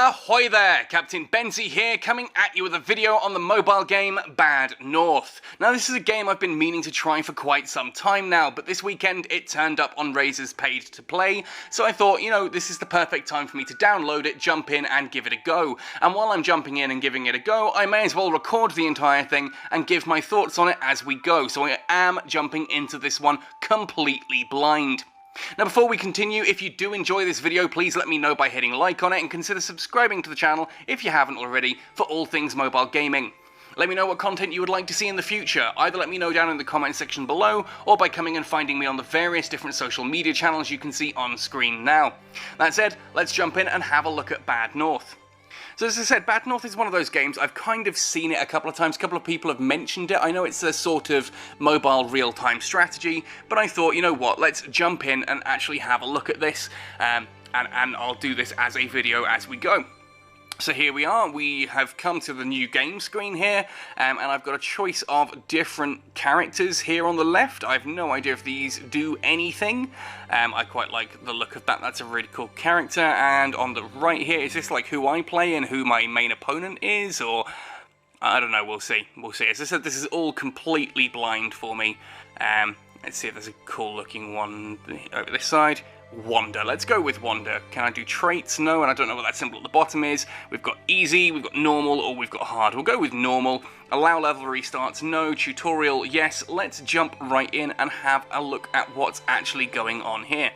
Ahoy there, Captain Benzie here, coming at you with a video on the mobile game Bad North. Now this is a game I've been meaning to try for quite some time now, but this weekend it turned up on Razer's Paid to Play, so I thought, you know, this is the perfect time for me to download it, jump in and give it a go. And while I'm jumping in and giving it a go, I may as well record the entire thing and give my thoughts on it as we go, so I am jumping into this one completely blind. Now before we continue, if you do enjoy this video, please let me know by hitting like on it and consider subscribing to the channel if you haven't already for all things mobile gaming. Let me know what content you would like to see in the future, either let me know down in the comment section below or by coming and finding me on the various different social media channels you can see on screen now. That said, let's jump in and have a look at Bad North. So as I said, Bad North is one of those games, I've kind of seen it a couple of times, a couple of people have mentioned it. I know it's a sort of mobile real-time strategy, but I thought, you know what, let's jump in and actually have a look at this, and I'll do this as a video as we go. So here we are, we have come to the new game screen here, and I've got a choice of different characters here on the left. I have no idea if these do anything. I quite like the look of that, that's a really cool character. And on the right here, is this like who I play and who my main opponent is, or I don't know, we'll see. As I said, this is all completely blind for me. Let's see if there's a cool looking one over this side. Wonder. Let's go with Wonder. Can I do traits? No, and I don't know what that symbol at the bottom is. We've got easy, we've got normal, or we've got hard. We'll go with normal. Allow level restarts? No. Tutorial? Yes. Let's jump right in and have a look at what's actually going on here.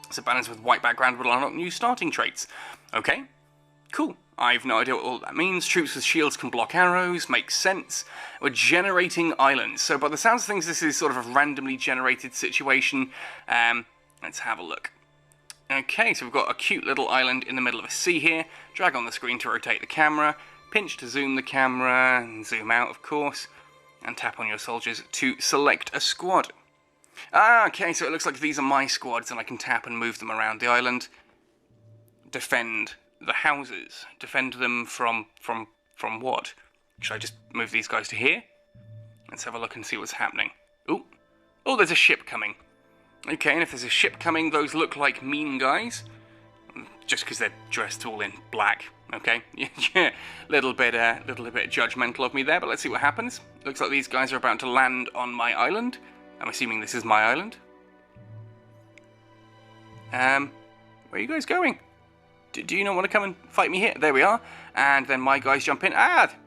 So banners with white background will unlock new starting traits. Okay, cool. I've no idea what all that means. Troops with shields can block arrows. Makes sense. We're generating islands. So by the sounds of things, this is sort of a randomly generated situation. Let's have a look. Okay, so we've got a cute little island in the middle of a sea here. Drag on the screen to rotate the camera. Pinch to zoom the camera, and zoom out, of course. And tap on your soldiers to select a squad. Okay, so it looks like these are my squads, and I can tap and move them around the island. Defend the houses. Defend them from what? Should I just move these guys to here? Let's have a look and see what's happening. Ooh. Oh, there's a ship coming. Okay, and if there's a ship coming, those look like mean guys. Just because they're dressed all in black. Okay, yeah, little bit judgmental of me there, but let's see what happens. Looks like these guys are about to land on my island. I'm assuming this is my island. Where are you guys going? Do you not want to come and fight me here? There we are. And then my guys jump in.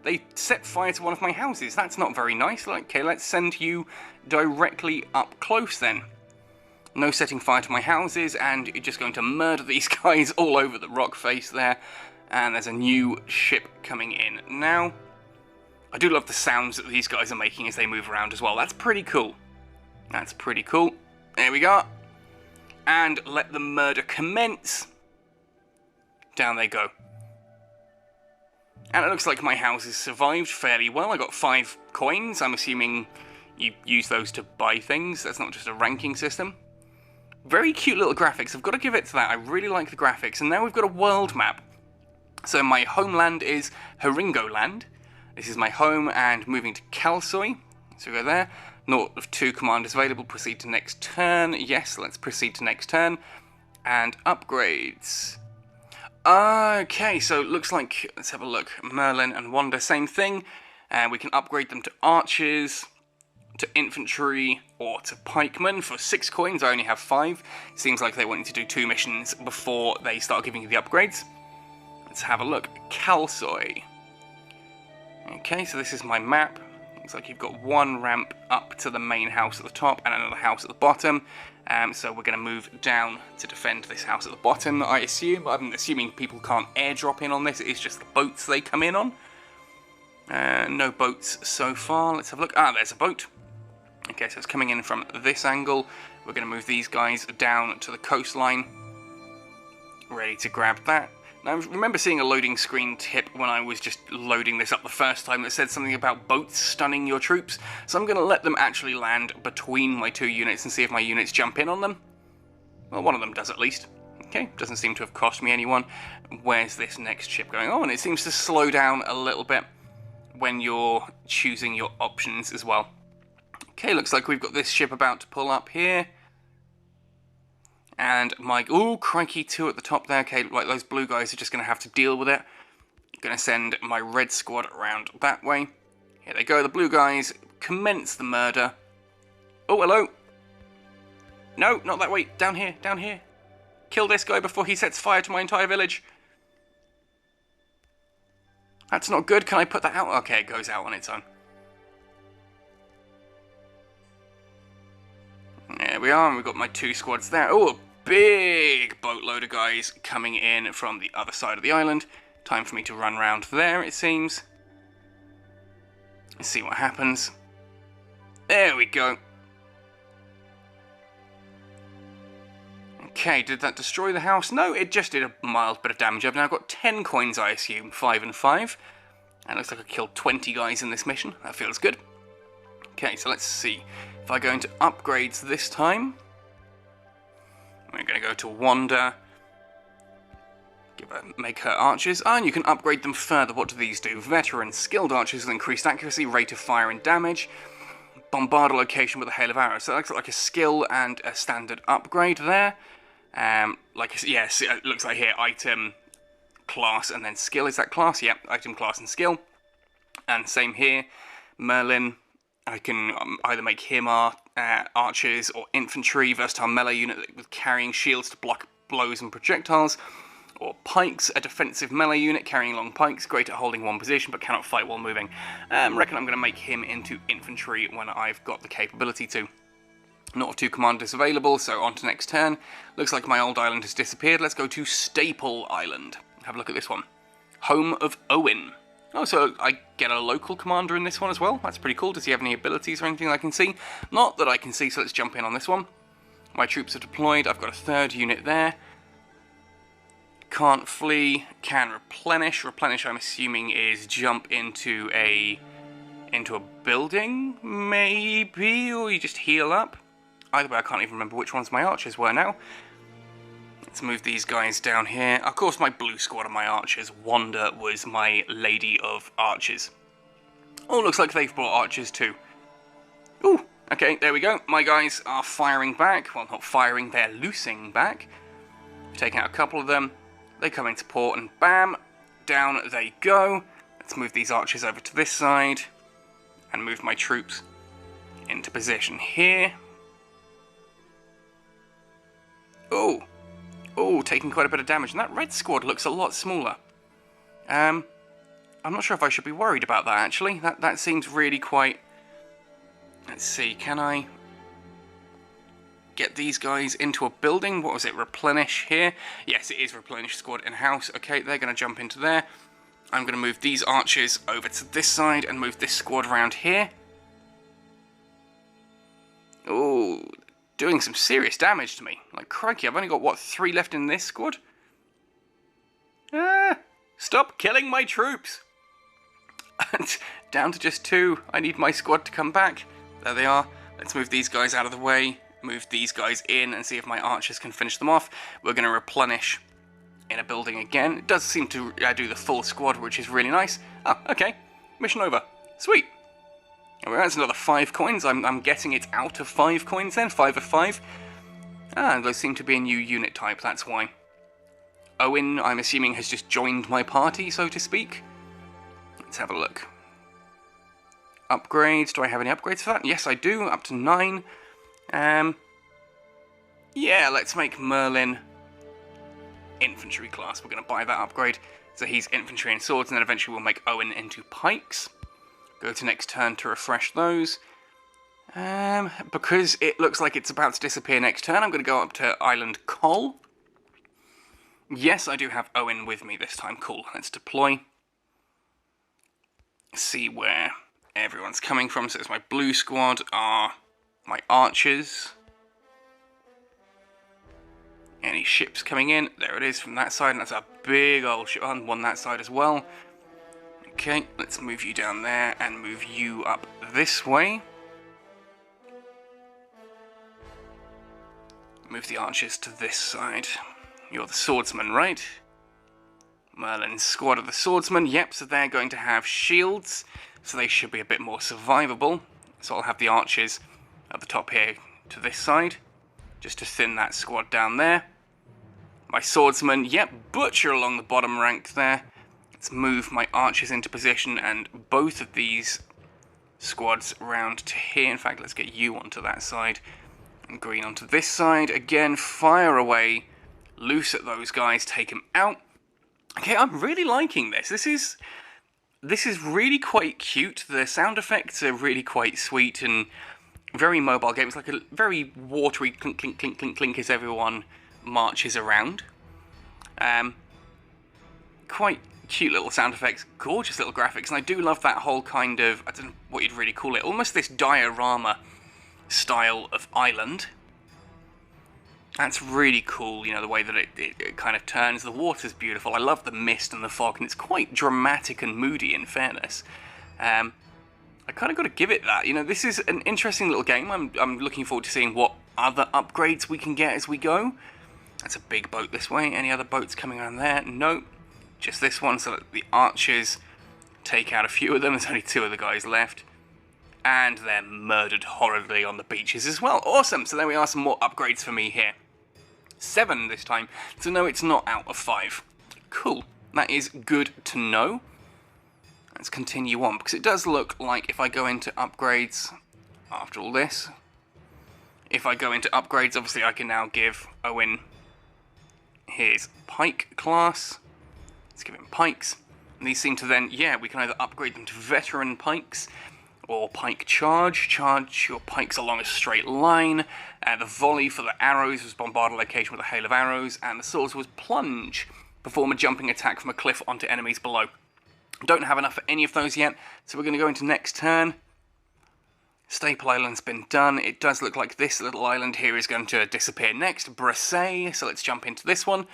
They set fire to one of my houses. That's not very nice. Okay, let's send you directly up close then. No setting fire to my houses, and you're just going to murder these guys all over the rock face there. And there's a new ship coming in now. I do love the sounds that these guys are making as they move around as well. That's pretty cool. That's pretty cool. There we go. And let the murder commence. Down they go. And it looks like my houses survived fairly well. I got 5 coins. I'm assuming you use those to buy things. That's not just a ranking system. Very cute little graphics, I've got to give it to that. I really like the graphics. And now we've got a world map. So my homeland is Haringoland. This is my home, and moving to Kalsoy. So we go there. Naught of 2 commanders available. Proceed to next turn. Yes, let's proceed to next turn. And upgrades. Okay, so it looks like, let's have a look. Merlin and Wanda, same thing. And we can upgrade them to archers, to infantry, or to pikemen. For 6 coins, I only have 5. Seems like they want you to do 2 missions before they start giving you the upgrades. Let's have a look. Kalsoy. Okay, so this is my map. Looks like you've got 1 ramp up to the main house at the top and another house at the bottom. So we're going to move down to defend this house at the bottom, I assume. I'm assuming people can't airdrop in on this. It's just the boats they come in on. No boats so far. Let's have a look. There's a boat. Okay, so it's coming in from this angle. We're going to move these guys down to the coastline. Ready to grab that. Now, I remember seeing a loading screen tip when I was just loading this up the first time that said something about boats stunning your troops. So I'm going to let them actually land between my 2 units and see if my units jump in on them. Well, one of them does at least. Okay, doesn't seem to have cost me anyone. Where's this next ship going? Oh, and it seems to slow down a little bit when you're choosing your options as well. Okay, looks like we've got this ship about to pull up here. And my... Ooh, crikey, 2 at the top there. Okay, like those blue guys are just going to have to deal with it. I'm going to send my red squad around that way. Here they go, the blue guys commence the murder. Oh, hello. No, not that way. Down here, down here. Kill this guy before he sets fire to my entire village. That's not good. Can I put that out? Okay, it goes out on its own. There we are, and we've got my 2 squads there. Oh, a big boatload of guys coming in from the other side of the island. Time for me to run round there, it seems. Let's see what happens. There we go. Okay, did that destroy the house? No, it just did a mild bit of damage. I've now got 10 coins, I assume. 5 and 5. And it looks like I killed 20 guys in this mission. That feels good. Okay, so let's see. If I go into upgrades this time, we're going to go to Wanda. Make her archers. And you can upgrade them further. What do these do? Veteran, skilled archers with increased accuracy, rate of fire and damage. Bombard a location with a hail of arrows. So that looks like a skill and a standard upgrade there. Yes, it looks like here, item, class, and then skill. Is that class? Yep, item, class, and skill. And same here, Merlin. I can either make him archers or infantry, versatile melee unit with carrying shields to block blows and projectiles. Or pikes, a defensive melee unit carrying long pikes, great at holding one position but cannot fight while moving. Reckon I'm going to make him into infantry when I've got the capability to. Not of 2 commanders available, so on to next turn. Looks like my old island has disappeared. Let's go to Staple Island. Have a look at this one. Home of Owen. Oh, so I get a local commander in this one as well. That's pretty cool. Does he have any abilities or anything I can see? Not that I can see, so let's jump in on this one. My troops are deployed. I've got a 3rd unit there. Can't flee, can replenish. Replenish, I'm assuming, is jump into a building, maybe, or you just heal up. Either way, I can't even remember which ones my archers were now. Let's move these guys down here. Of course, my blue squad of my archers. Wanda was my lady of archers. Oh, looks like they've brought archers too. Ooh, okay, there we go. My guys are firing back. Well, not firing, they're loosing back. Taking out a couple of them. They come into port and bam, down they go. Let's move these archers over to this side and move my troops into position here. Oh, taking quite a bit of damage. And that red squad looks a lot smaller. I'm not sure if I should be worried about that, actually. That seems really quite... Let's see, can I get these guys into a building? What was it, replenish here? Yes, it is replenish squad in-house. Okay, they're going to jump into there. I'm going to move these archers over to this side and move this squad around here. Oh, doing some serious damage to me. Like, crikey, I've only got, what, 3 left in this squad? Stop killing my troops! Down to just 2. I need my squad to come back. There they are. Let's move these guys out of the way. Move these guys in and see if my archers can finish them off. We're going to replenish in a building again. It does seem to do the full squad, which is really nice. Oh, okay. Mission over. Sweet. Well, that's another 5 coins. I'm guessing it's out of 5 coins then. 5 of 5. And those seem to be a new unit type, that's why. Owen, I'm assuming, has just joined my party, so to speak. Let's have a look. Upgrades. Do I have any upgrades for that? Yes, I do. Up to 9. Yeah, let's make Merlin infantry class. We're going to buy that upgrade. So he's infantry and swords, and then eventually we'll make Owen into pikes. Go to next turn to refresh those. Because it looks like it's about to disappear next turn, I'm going to go up to Island Col. Yes, I do have Owen with me this time. Cool. Let's deploy. See where everyone's coming from. So it's my blue squad are my archers. Any ships coming in? There it is from that side, and that's a big old ship on one that side as well. Okay, let's move you down there and move you up this way. Move the archers to this side. You're the swordsman, right? Merlin's squad of the swordsmen. Yep, so they're going to have shields, so they should be a bit more survivable. So I'll have the archers at the top here to this side. just to thin that squad down there. My swordsman, yep, butcher along the bottom rank there. Let's move my archers into position and both of these squads round to here. In fact, let's get you onto that side and green onto this side. Again, fire away, loose at those guys, take them out. Okay, I'm really liking this. This is really quite cute. The sound effects are really quite sweet and very mobile game. It's like a very watery clink, clink, clink, clink, clink as everyone marches around. Quite cute little sound effects, gorgeous little graphics, and I do love that whole kind of, I don't know what you'd really call it, almost this diorama style of island. That's really cool, you know, the way that it kind of turns. The water's beautiful. I love the mist and the fog, and it's quite dramatic and moody, in fairness. I kind of got to give it that. You know, this is an interesting little game. I'm looking forward to seeing what other upgrades we can get as we go. That's a big boat this way. Any other boats coming around there? Nope. Just this one, so that the archers take out a few of them. There's only 2 of the guys left. And they're murdered horribly on the beaches as well. Awesome! So there we are, some more upgrades for me here. 7 this time, so no, it's not out of 5. Cool. That is good to know. Let's continue on, because it does look like if I go into upgrades, after all this, if I go into upgrades, obviously I can now give Owen his pike class. Let's give him pikes. And these seem to then, yeah, we can either upgrade them to veteran pikes, or pike charge. Charge your pikes along a straight line. The volley for the arrows was bombard a location with a hail of arrows. And the swords was plunge. Perform a jumping attack from a cliff onto enemies below. Don't have enough for any of those yet, so we're going to go into next turn. Staple Island's been done. It does look like this little island here is going to disappear next. Brasset, so let's jump into this one.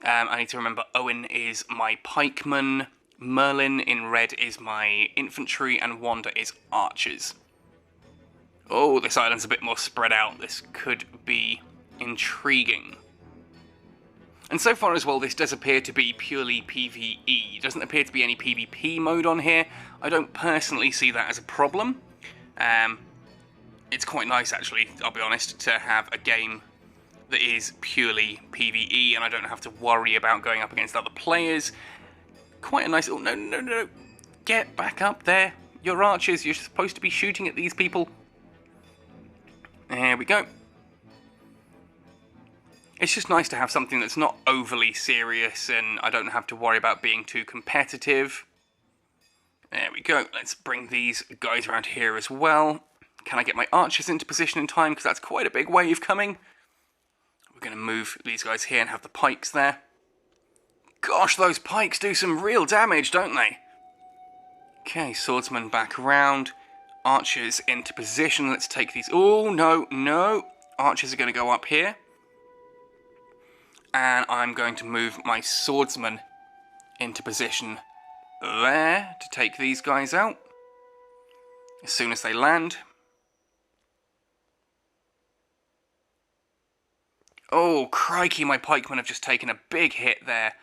I need to remember Owen is my pikeman. Merlin in red is my infantry, and Wanda is archers. Oh, this island's a bit more spread out. This could be intriguing. And so far as well, this does appear to be purely PvE. Doesn't appear to be any PvP mode on here. I don't personally see that as a problem. It's quite nice, actually, I'll be honest, to have a game that is purely PvE, and I don't have to worry about going up against other players. Quite a nice... Oh, no, no, no. Get back up there. You're archers. You're supposed to be shooting at these people. There we go. It's just nice to have something that's not overly serious, and I don't have to worry about being too competitive. There we go. Let's bring these guys around here as well. Can I get my archers into position in time? Because that's quite a big wave coming. We're going to move these guys here and have the pikes there. Gosh, those pikes do some real damage, don't they? Okay, swordsman back around. Archers into position. Let's take these... Oh, no, no. Archers are going to go up here. And I'm going to move my swordsman into position there to take these guys out as soon as they land. Oh, crikey, my pikemen have just taken a big hit there.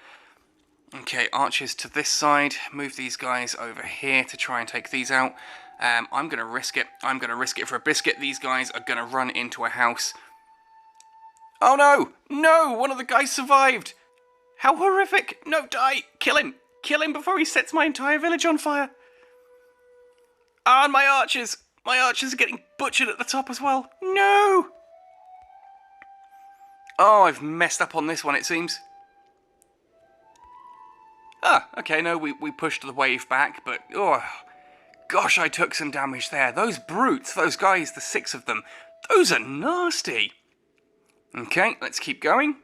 Okay, archers to this side. Move these guys over here to try and take these out. I'm going to risk it. I'm going to risk it for a biscuit. These guys are going to run into a house. Oh no! No! One of the guys survived! How horrific! No, die! Kill him! Kill him before he sets my entire village on fire! Ah, and my archers! My archers are getting butchered at the top as well! No! Oh, I've messed up on this one, it seems. Ah, okay, no, we pushed the wave back, but... Oh, gosh, I took some damage there. Those brutes, those guys, the 6 of them, those are nasty! Okay, let's keep going.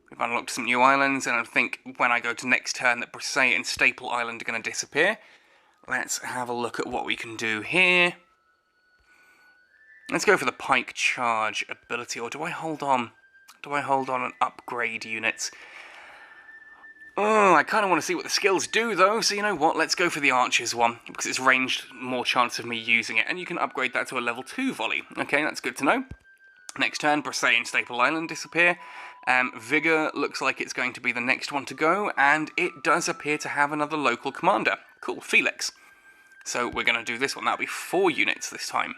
We've unlocked some new islands, and I think when I go to next turn that Brasset and Staple Island are going to disappear. Let's have a look at what we can do here. Let's go for the pike charge ability, or do I hold on? Do I hold on and upgrade units? Oh, I kind of want to see what the skills do, though, so you know what, let's go for the archers one, because it's ranged, more chance of me using it, and you can upgrade that to a level 2 volley. Okay, that's good to know. Next turn, Brasset and Staple Island disappear. Vigor looks like it's going to be the next one to go, and it does appear to have another local commander. Cool, Felix. So we're going to do this one. That'll be 4 units this time.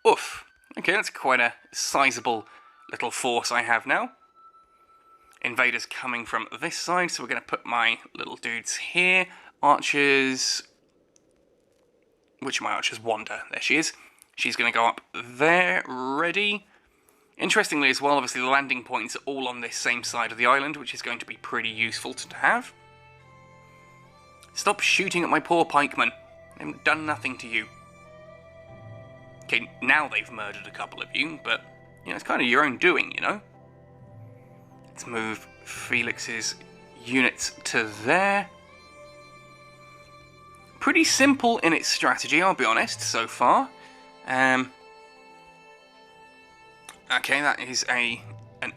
Oof. Okay, that's quite a sizable little force I have now. Invaders coming from this side, so we're going to put my little dudes here. Archers... Which of my archers? Wanda. There she is. She's going to go up there. Ready. Interestingly as well, obviously the landing points are all on this same side of the island, which is going to be pretty useful to have. Stop shooting at my poor pikemen. They haven't done nothing to you. Okay, now they've murdered a couple of you, but, you know, it's kind of your own doing, you know? Let's move Felix's units to there. Pretty simple in its strategy, I'll be honest, so far. Okay, that is an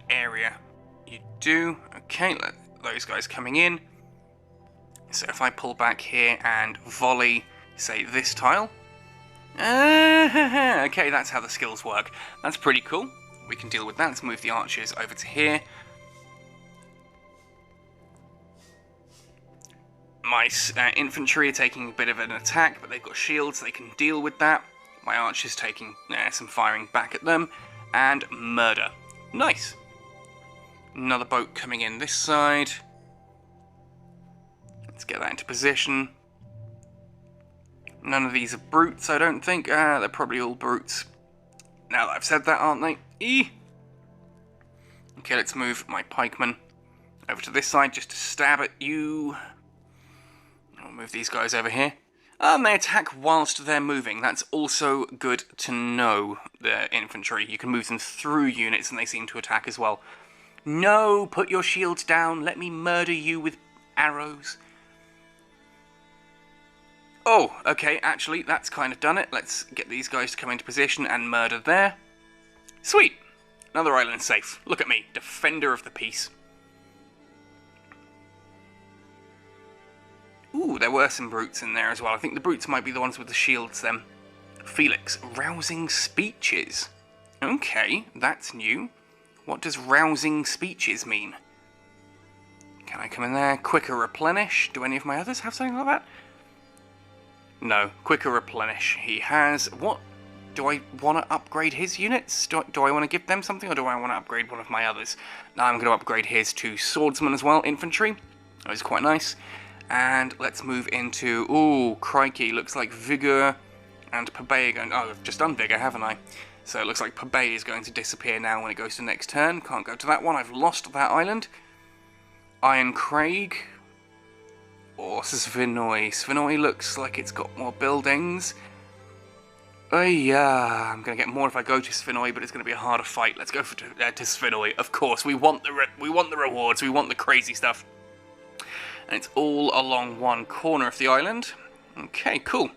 area you do. Okay, let those guys coming in. So if I pull back here and volley, say, this tile. Okay, that's how the skills work. That's pretty cool. We can deal with that. Let's move the archers over to here. My infantry are taking a bit of an attack, but they've got shields, so they can deal with that. My archers taking some firing back at them. And murder. Nice. Another boat coming in this side. Let's get that into position. None of these are brutes, I don't think. They're probably all brutes. Now that I've said that, aren't they? Okay, let's move my pikemen over to this side just to stab at you. I'll move these guys over here. And they attack whilst they're moving. That's also good to know, the infantry. You can move them through units and they seem to attack as well. No, put your shields down. Let me murder you with arrows. Oh, okay, actually, that's kind of done it. Let's get these guys to come into position and murder there. Sweet. Another island safe. Look at me, defender of the peace. Ooh, there were some brutes in there as well. I think the brutes might be the ones with the shields then. Felix, rousing speeches. Okay, that's new. What does rousing speeches mean? Can I come in there? Quicker replenish. Do any of my others have something like that? No, quicker replenish. He has... What? Do I want to upgrade his units? Do I want to give them something, or do I want to upgrade one of my others? Now I'm going to upgrade his to swordsman as well, infantry. That was quite nice. And let's move into... Ooh, crikey, looks like Vigor and Pabay are going... Oh, I've just done Vigor, haven't I? So it looks like Pabay is going to disappear now when it goes to next turn. Can't go to that one, I've lost that island. Iron Craig. Or Svinoy. Svinoy looks like it's got more buildings. Oh yeah, I'm going to get more if I go to Svinoy, but it's going to be a harder fight. Let's go to Svinoy. Of course, we want the rewards, we want the crazy stuff. And it's all along one corner of the island. Okay, cool.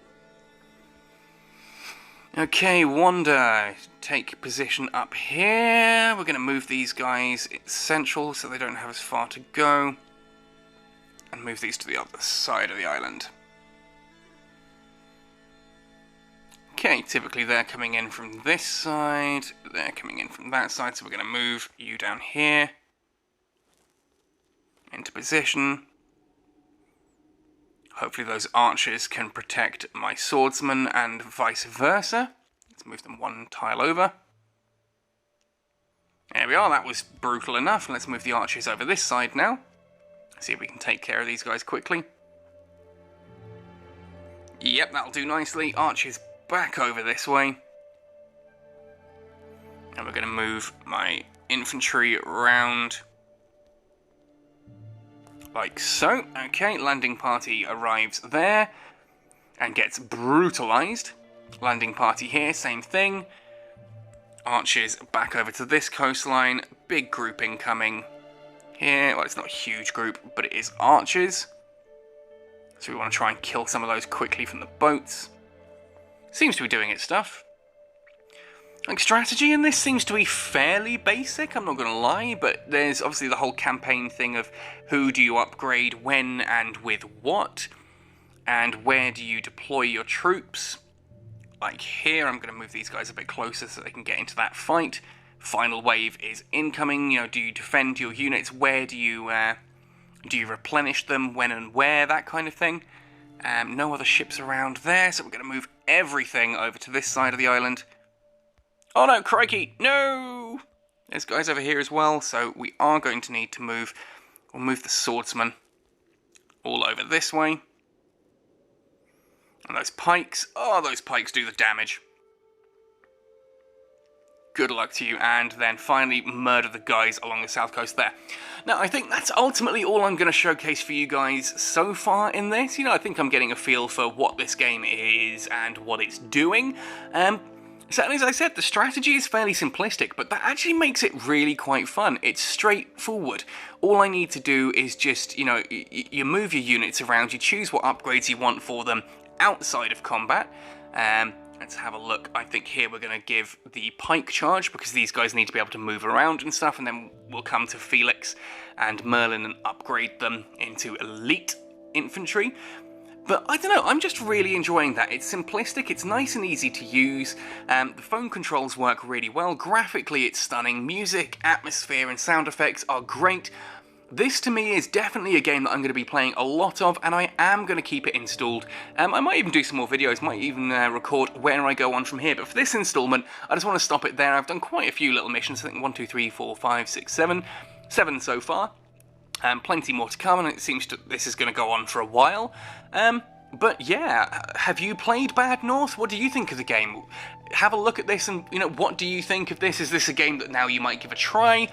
Okay, Wanda, take position up here. We're going to move these guys central so they don't have as far to go. And move these to the other side of the island. Okay, typically they're coming in from this side. They're coming in from that side, so we're going to move you down here. Into position. Hopefully those archers can protect my swordsman and vice versa. Let's move them one tile over. There we are, that was brutal enough. Let's move the archers over this side now. See if we can take care of these guys quickly. Yep, that'll do nicely. Archers back over this way. And we're going to move my infantry around. Like so. Okay, landing party arrives there and gets brutalized. Landing party here, same thing. Archers back over to this coastline. Big group incoming here. Well, it's not a huge group, but it is archers. So we want to try and kill some of those quickly from the boats. Seems to be doing its stuff. Like, strategy in this seems to be fairly basic, I'm not going to lie, but there's obviously the whole campaign thing of who do you upgrade when and with what, and where do you deploy your troops. Like here, I'm going to move these guys a bit closer so they can get into that fight. Final wave is incoming. You know, do you defend your units? Where do you replenish them? When and where? That kind of thing. No other ships around there, so we're going to move everything over to this side of the island. Oh no, crikey, no! There's guys over here as well, so we are going to need to move. We'll move the swordsman all over this way. And those pikes, oh, those pikes do the damage. Good luck to you, and then finally murder the guys along the south coast there. Now, I think that's ultimately all I'm going to showcase for you guys so far in this. You know, I think I'm getting a feel for what this game is and what it's doing. So, as I said, the strategy is fairly simplistic, but that actually makes it really quite fun. It's straightforward. All I need to do is just, you know, you move your units around, you choose what upgrades you want for them outside of combat. Let's have a look. I think here we're going to give the pike charge, because these guys need to be able to move around and stuff, and then we'll come to Felix and Merlin and upgrade them into elite infantry. But I don't know, I'm just really enjoying that. It's simplistic, it's nice and easy to use, the phone controls work really well, graphically it's stunning, music, atmosphere and sound effects are great. This to me is definitely a game that I'm going to be playing a lot of, and I am going to keep it installed. I might even do some more videos, might even record where I go on from here, but for this installment, I just want to stop it there. I've done quite a few little missions, I think 1, 2, 3, 4, 5, 6, 7, 7 so far. Plenty more to come, and it seems this is going to go on for a while. But yeah, have you played Bad North? What do you think of the game? Have a look at this and, you know, what do you think of this? Is this a game that now you might give a try?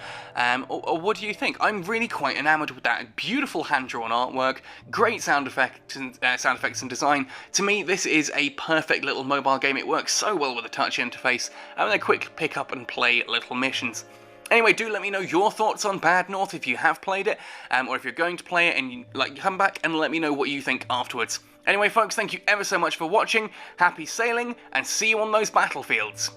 Or what do you think? I'm really quite enamoured with that. Beautiful hand-drawn artwork, great sound effects and design. To me, this is a perfect little mobile game. It works so well with a touch interface, and a quick pick up and play little missions. Anyway, do let me know your thoughts on Bad North if you have played it, or if you're going to play it and you come back and let me know what you think afterwards. Anyway, folks, thank you ever so much for watching, happy sailing, and see you on those battlefields.